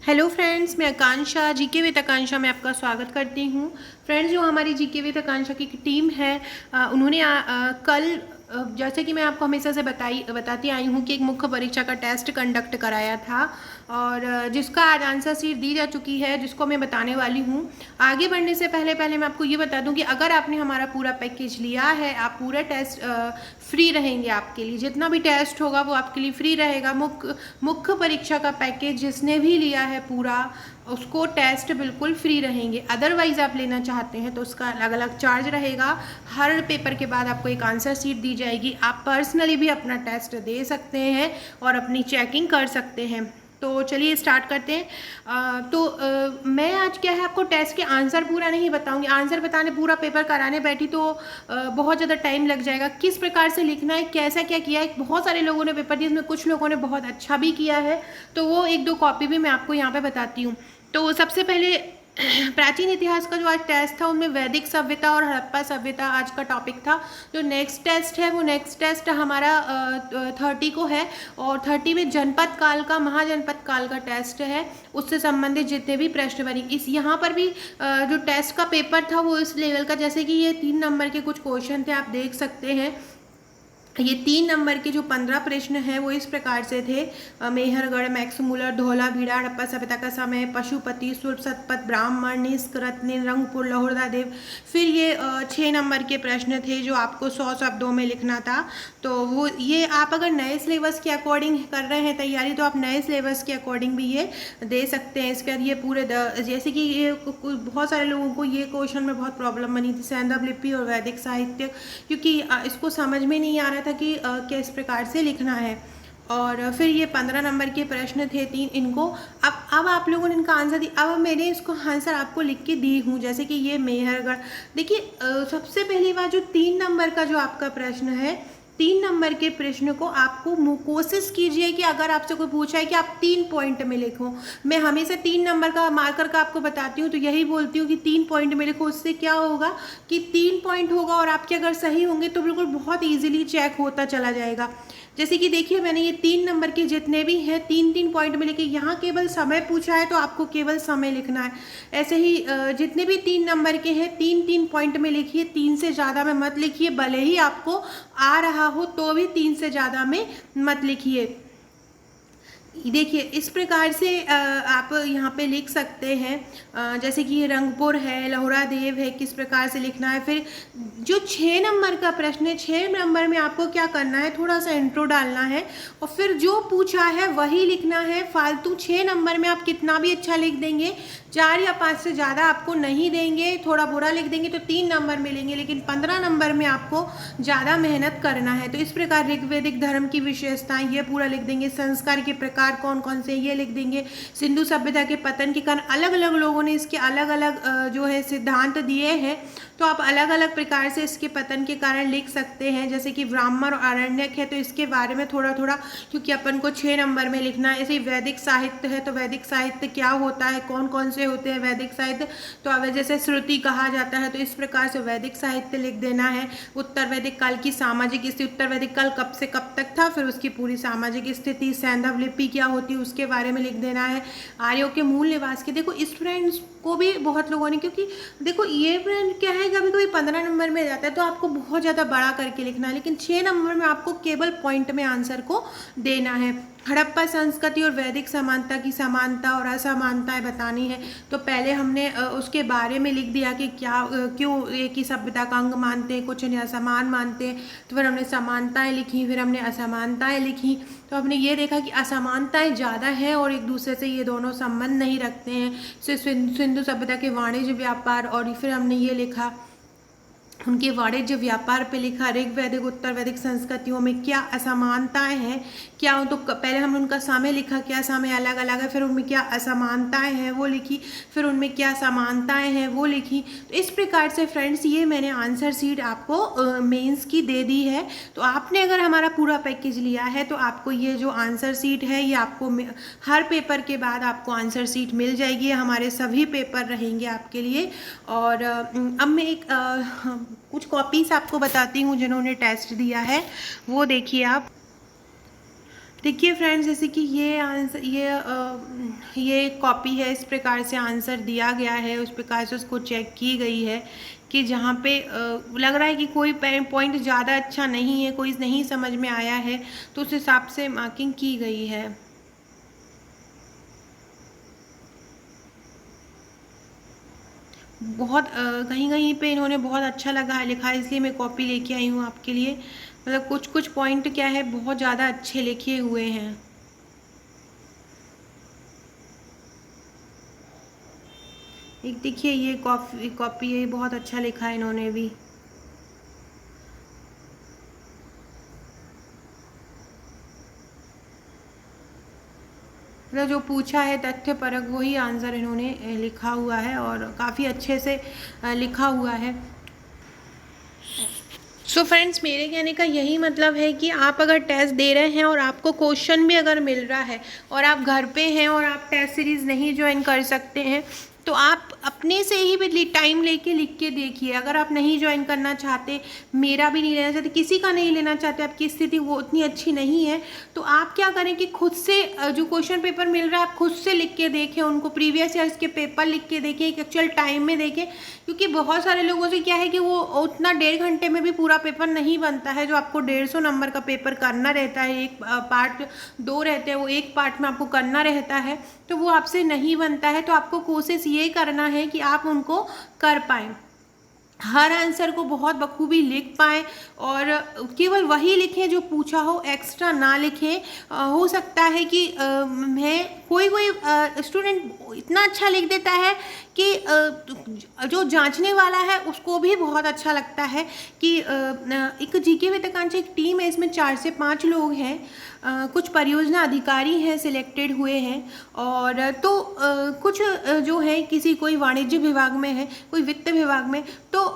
Hello friends, मैं आकांक्षा GK with आकांक्षा में आपका स्वागत करती हूँ। फ्रेंड्स, जो हमारी जीके विद आकांक्षा की टीम है उन्होंने कल जैसे कि मैं आपको हमेशा से बताती आई हूँ कि एक मुख्य परीक्षा का टेस्ट कंडक्ट कराया था और जिसका आज आंसर शीट दी जा चुकी है, जिसको मैं बताने वाली हूँ। आगे बढ़ने से पहले पहले मैं आपको ये बता दूँ कि अगर आपने हमारा पूरा पैकेज लिया है, आप पूरा टेस्ट फ्री रहेंगे। आपके लिए जितना भी टेस्ट होगा वो आपके लिए फ्री रहेगा। मुख्य परीक्षा का पैकेज जिसने भी लिया है पूरा, उसको टेस्ट बिल्कुल फ्री रहेंगे। अदरवाइज़ आप लेना चाहते हैं तो उसका अलग अलग चार्ज रहेगा। हर पेपर के बाद आपको एक आंसर शीट दी जाएगी। आप पर्सनली भी अपना टेस्ट दे सकते हैं और अपनी चेकिंग कर सकते हैं। तो चलिए स्टार्ट करते हैं। मैं आज क्या है आपको टेस्ट के आंसर पूरा नहीं बताऊंगी। आंसर बताने पूरा पेपर कराने बैठी तो बहुत ज़्यादा टाइम लग जाएगा। किस प्रकार से लिखना है, कैसा क्या किया है, बहुत सारे लोगों ने पेपर दिया, इसमें कुछ लोगों ने बहुत अच्छा भी किया है, तो वो एक दो कॉपी भी मैं आपको यहाँ पे बताती हूँ। तो सबसे पहले प्राचीन इतिहास का जो आज टेस्ट था उनमें वैदिक सभ्यता और हड़प्पा सभ्यता आज का टॉपिक था। जो नेक्स्ट टेस्ट है वो नेक्स्ट टेस्ट हमारा 30 को है और 30 में जनपद काल का, महाजनपद काल का टेस्ट है। उससे संबंधित जितने भी प्रश्न बने इस यहाँ पर भी जो टेस्ट का पेपर था वो इस लेवल का, जैसे कि ये 3 नंबर के कुछ क्वेश्चन थे, आप देख सकते हैं। ये 3 नंबर के जो 15 प्रश्न हैं वो इस प्रकार से थे। मेहरगढ़, मैक्समूलर, धौलावीरा, हड़प्पा सभ्यता का समय, पशुपति, सुर्प, सतपथ, ब्राह्मण, निष्क, रत्न, रंगपुर, लहुरदा देव। फिर ये 6 नंबर के प्रश्न थे जो आपको 100 शब्दों में लिखना था। तो वो ये आप अगर नए सिलेबस के अकॉर्डिंग कर रहे हैं तैयारी तो आप नए सिलेबस के अकॉर्डिंग भी ये दे सकते हैं। इसके बाद ये पूरे जैसे कि ये बहुत सारे लोगों को ये क्वेश्चन में बहुत प्रॉब्लम बनी थी, सैंधव लिपि और वैदिक साहित्य, क्योंकि इसको समझ में नहीं आ रहा था कि किस प्रकार से लिखना है। और फिर ये 15 नंबर के प्रश्न थे 3, इनको अब आप लोगों ने इनका आंसर दिया। अब मैंने इसको आंसर आपको लिख के दी हूँ। जैसे कि ये मेहरगढ़, देखिए सबसे पहली बार जो 3 नंबर का जो आपका प्रश्न है, 3 नंबर के प्रश्न को आपको कोशिश कीजिए कि अगर आपसे कोई पूछा है कि आप 3 पॉइंट में लिखो। मैं हमेशा 3 नंबर का मार्कर का आपको बताती हूँ तो यही बोलती हूँ कि 3 पॉइंट में लिखो। उससे क्या होगा कि 3 पॉइंट होगा और आपके अगर सही होंगे तो बिल्कुल बहुत ईजिली चेक होता चला जाएगा। जैसे कि देखिए मैंने ये 3 नंबर के जितने भी हैं 3-3 पॉइंट में लिखे। यहाँ केवल समय पूछा है तो आपको केवल समय लिखना है। ऐसे ही जितने भी 3 नंबर के हैं 3-3 पॉइंट में लिखिए, 3 से ज़्यादा में मत लिखिए। भले ही आपको आ रहा हो तो भी 3 से ज़्यादा में मत लिखिए। देखिए इस प्रकार से आप यहाँ पे लिख सकते हैं। जैसे कि रंगपुर है, लहुरा देव है, किस प्रकार से लिखना है। फिर जो 6 नंबर का प्रश्न है, 6 नंबर में आपको क्या करना है, थोड़ा सा इंट्रो डालना है और फिर जो पूछा है वही लिखना है। फालतू 6 नंबर में आप कितना भी अच्छा लिख देंगे, 4 या 5 से ज़्यादा आपको नहीं देंगे। थोड़ा बुरा लिख देंगे तो 3 नंबर मिलेंगे, लेकिन 15 नंबर में आपको ज़्यादा मेहनत करना है। तो इस प्रकार ऋग्वेदिक धर्म की विशेषताएं ये पूरा लिख देंगे। संस्कार के प्रकार कौन कौन से ये लिख देंगे। सिंधु सभ्यता के पतन के कारण अलग अलग लोगों ने इसके अलग अलग जो है सिद्धांत दिए हैं, तो आप अलग अलग प्रकार से इसके पतन के कारण लिख सकते हैं। जैसे कि ब्राह्मण और आरण्यक है तो इसके बारे में थोड़ा थोड़ा, क्योंकि अपन को 6 नंबर में लिखना है। ऐसे ही वैदिक साहित्य है तो वैदिक साहित्य क्या होता है, कौन कौन से होते हैं वैदिक साहित्य, तो अब जैसे श्रुति कहा जाता है तो इस प्रकार से वैदिक साहित्य लिख देना है। उत्तर वैदिक काल की सामाजिक स्थिति, उत्तर वैदिक काल कब से कब तक था, फिर उसकी पूरी सामाजिक स्थिति। सैंधव लिपि क्या होती है उसके बारे में लिख देना है। आर्यों के मूल निवास के, देखो इस फ्रेंड्स को भी बहुत लोगों ने, क्योंकि देखो ये फ्रेंड क्या है, कभी कभी 15 नंबर में जाता है तो आपको बहुत ज़्यादा बड़ा करके लिखना है, लेकिन 6 नंबर में आपको केवल पॉइंट में आंसर को देना है। हड़प्पा संस्कृति और वैदिक समानता की समानता और असमानताएं बतानी है, तो पहले हमने उसके बारे में लिख दिया कि क्या क्यों एक ही सभ्यता का अंग मानते हैं, कुछ इन्हें असमान मानते हैं। तो फिर हमने समानताएं लिखी, फिर हमने असमानताएं लिखी, तो हमने ये देखा कि असमानताएं ज़्यादा हैं और एक दूसरे से ये दोनों संबंध नहीं रखते हैं। सिंधु सभ्यता के वाणिज्य व्यापार, और फिर हमने ये लिखा उनके वाणिज्य व्यापार पे लिखा। ऋग्वैदिक उत्तर वैदिक संस्कृतियों में क्या असमानताएं हैं, क्या तो पहले हमने उनका समय लिखा, क्या समय अलग अलग है, फिर उनमें क्या असमानताएं हैं वो लिखी, फिर उनमें क्या समानताएं हैं वो लिखी। तो इस प्रकार से फ्रेंड्स ये मैंने आंसर शीट आपको मेंस की दे दी है। तो आपने अगर हमारा पूरा पैकेज लिया है तो आपको ये जो आंसर शीट है ये आपको हर पेपर के बाद आपको आंसर शीट मिल जाएगी। हमारे सभी पेपर रहेंगे आपके लिए। और अब मैं एक कुछ कॉपीज़ आपको बताती हूँ जिन्होंने टेस्ट दिया है, वो देखिए आप। देखिए फ्रेंड्स, जैसे कि ये आंसर ये कॉपी है, इस प्रकार से आंसर दिया गया है, उस प्रकार से उसको चेक की गई है कि जहाँ पे लग रहा है कि कोई पॉइंट ज़्यादा अच्छा नहीं है, कोई नहीं समझ में आया है, तो उस हिसाब से मार्किंग की गई है। बहुत कहीं कहीं पे इन्होंने बहुत अच्छा लिखा है, इसलिए मैं कॉपी लेके आई हूँ आपके लिए। मतलब कुछ कुछ पॉइंट क्या है, बहुत ज़्यादा अच्छे लिखे हुए हैं। एक देखिए ये कॉपी है, बहुत अच्छा लिखा है इन्होंने भी। मतलब जो पूछा है तथ्य परक वही आंसर इन्होंने लिखा हुआ है और काफ़ी अच्छे से लिखा हुआ है। सो फ्रेंड्स, मेरे कहने का यही मतलब है कि आप अगर टेस्ट दे रहे हैं और आपको क्वेश्चन भी अगर मिल रहा है और आप घर पे हैं और आप टेस्ट सीरीज़ नहीं ज्वाइन कर सकते हैं, तो आप अपने से ही भी टाइम लेके लिख के देखिए। अगर आप नहीं ज्वाइन करना चाहते, मेरा भी नहीं लेना चाहते, किसी का नहीं लेना चाहते, आपकी स्थिति वो उतनी अच्छी नहीं है, तो आप क्या करें कि खुद से जो क्वेश्चन पेपर मिल रहा है आप खुद से लिख के देखें, उनको प्रीवियस ईयर्स के पेपर लिख के देखें, एक एक्चुअल टाइम में देखें। क्योंकि बहुत सारे लोगों से क्या है कि वो उतना 1.5 घंटे में भी पूरा पेपर नहीं बनता है। जो आपको 150 नंबर का पेपर करना रहता है, एक पार्ट 2 रहते हैं, वो एक पार्ट में आपको करना रहता है, तो वो आपसे नहीं बनता है। तो आपको कोशिश ये करना है कि आप उनको कर पाएँ, हर आंसर को बहुत बखूबी लिख पाएँ और केवल वही लिखें जो पूछा हो, एक्स्ट्रा ना लिखें। हो सकता है कि मैं कोई स्टूडेंट इतना अच्छा लिख देता है कि जो जांचने वाला है उसको भी बहुत अच्छा लगता है कि एक जीके विद आकांक्षा एक टीम है, इसमें 4 से 5 लोग हैं, कुछ परियोजना अधिकारी हैं सिलेक्टेड हुए हैं, और तो कुछ जो है किसी कोई वाणिज्य विभाग में है, कोई वित्त विभाग में, तो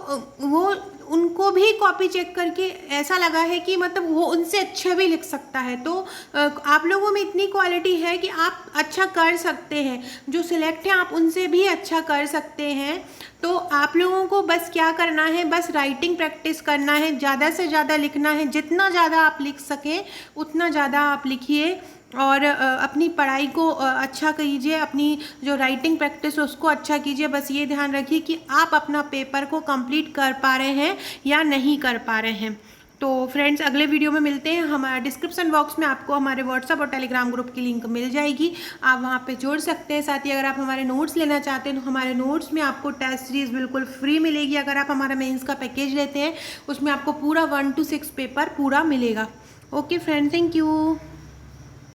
वो उनको भी कॉपी चेक करके ऐसा लगा है कि मतलब वो उनसे अच्छा भी लिख सकता है। तो आप लोगों में इतनी क्वालिटी है कि आप अच्छा कर सकते हैं, जो सिलेक्ट हैं आप उनसे भी अच्छा कर सकते हैं। तो आप लोगों को बस क्या करना है, बस राइटिंग प्रैक्टिस करना है, ज़्यादा से ज़्यादा लिखना है, जितना ज़्यादा आप लिख सकें उतना ज़्यादा आप लिखिए और अपनी पढ़ाई को अच्छा कीजिए, अपनी जो राइटिंग प्रैक्टिस है उसको अच्छा कीजिए। बस ये ध्यान रखिए कि आप अपना पेपर को कंप्लीट कर पा रहे हैं या नहीं कर पा रहे हैं। तो फ्रेंड्स, अगले वीडियो में मिलते हैं। हमारा डिस्क्रिप्शन बॉक्स में आपको हमारे व्हाट्सअप और टेलीग्राम ग्रुप की लिंक मिल जाएगी, आप वहाँ पे जुड़ सकते हैं। साथ ही अगर आप हमारे नोट्स लेना चाहते हैं तो हमारे नोट्स में आपको टेस्ट सीरीज़ बिल्कुल फ्री मिलेगी। अगर आप हमारा मेंस का पैकेज लेते हैं उसमें आपको पूरा 1 to 6 पेपर पूरा मिलेगा। Okay friend, thank you.